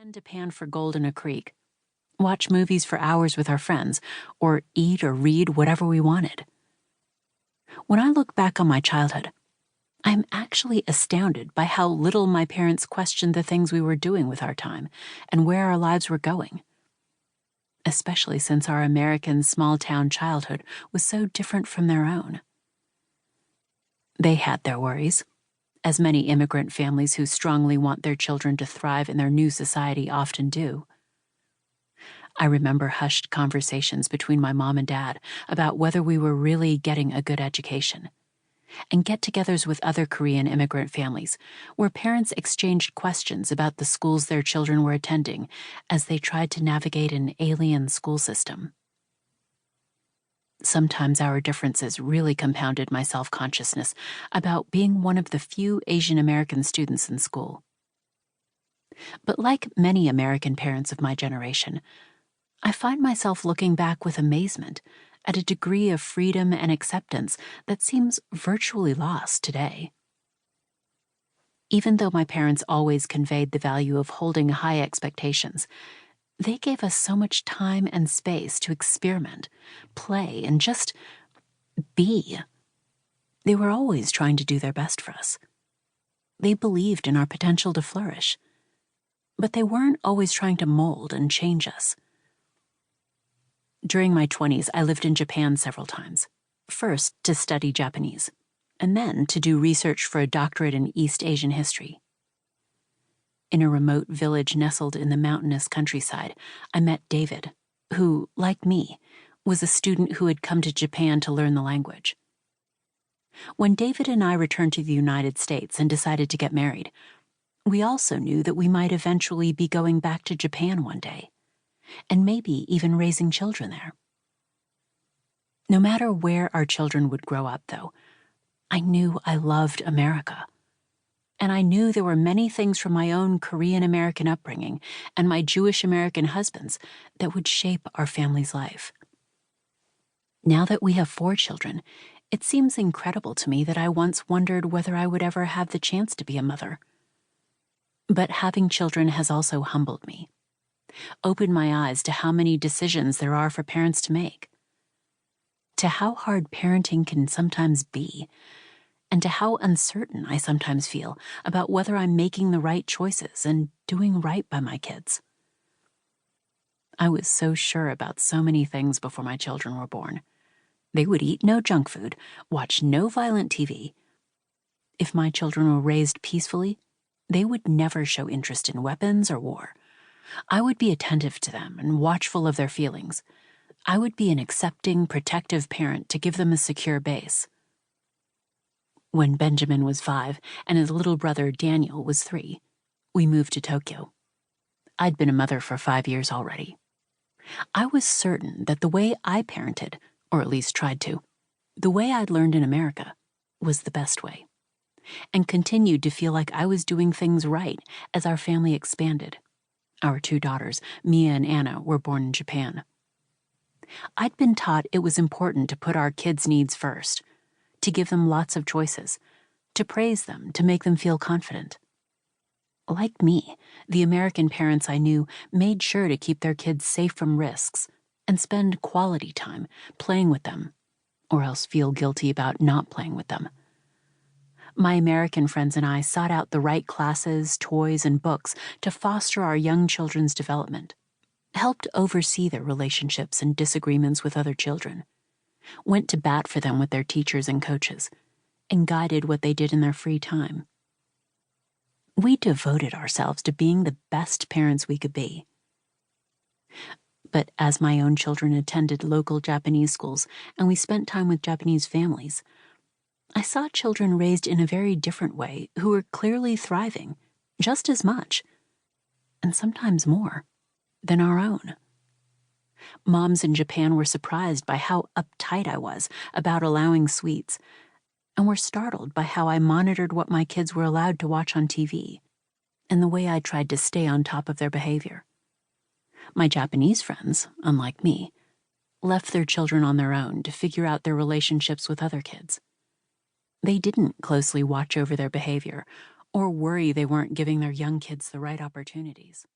run to pan for gold in a creek, watch movies for hours with our friends, or eat or read whatever we wanted. When I look back on my childhood, I'm actually astounded by how little my parents questioned the things we were doing with our time and where our lives were going, especially since our American small-town childhood was so different from their own. They had their worries, as many immigrant families who strongly want their children to thrive in their new society often do. I remember hushed conversations between my mom and dad about whether we were really getting a good education, and get-togethers with other Korean immigrant families where parents exchanged questions about the schools their children were attending as they tried to navigate an alien school system. Sometimes our differences really compounded my self-consciousness about being one of the few Asian American students in school. But like many American parents of my generation, I find myself looking back with amazement at a degree of freedom and acceptance that seems virtually lost today. Even though my parents always conveyed the value of holding high expectations, they gave us so much time and space to experiment, play, and just be. They were always trying to do their best for us. They believed in our potential to flourish, but they weren't always trying to mold and change us. During my 20s, I lived in Japan several times, first to study Japanese, and then to do research for a doctorate in East Asian history. In a remote village nestled in the mountainous countryside, I met David, who, like me, was a student who had come to Japan to learn the language. When David and I returned to the United States and decided to get married, we also knew that we might eventually be going back to Japan one day, and maybe even raising children there. No matter where our children would grow up, though, I knew I loved America. And I knew there were many things from my own Korean-American upbringing and my Jewish-American husbands that would shape our family's life. Now that we have 4 children, it seems incredible to me that I once wondered whether I would ever have the chance to be a mother. But having children has also humbled me, opened my eyes to how many decisions there are for parents to make, to how hard parenting can sometimes be, and to how uncertain I sometimes feel about whether I'm making the right choices and doing right by my kids. I was so sure about so many things before my children were born. They would eat no junk food, watch no violent TV. If my children were raised peacefully, they would never show interest in weapons or war. I would be attentive to them and watchful of their feelings. I would be an accepting, protective parent to give them a secure base. When Benjamin was 5 and his little brother Daniel was 3, we moved to Tokyo. I'd been a mother for 5 years already. I was certain that the way I parented, or at least tried to, the way I'd learned in America, was the best way, and continued to feel like I was doing things right as our family expanded. Our 2 daughters, Mia and Anna, were born in Japan. I'd been taught it was important to put our kids' needs first, to give them lots of choices, to praise them, to make them feel confident. Like me, the American parents I knew made sure to keep their kids safe from risks and spend quality time playing with them, or else feel guilty about not playing with them. My American friends and I sought out the right classes, toys, and books to foster our young children's development, helped oversee their relationships and disagreements with other children, went to bat for them with their teachers and coaches, and guided what they did in their free time. We devoted ourselves to being the best parents we could be. But as my own children attended local Japanese schools and we spent time with Japanese families, I saw children raised in a very different way who were clearly thriving just as much, and sometimes more, than our own. Moms in Japan were surprised by how uptight I was about allowing sweets, and were startled by how I monitored what my kids were allowed to watch on TV, and the way I tried to stay on top of their behavior. My Japanese friends, unlike me, left their children on their own to figure out their relationships with other kids. They didn't closely watch over their behavior or worry they weren't giving their young kids the right opportunities.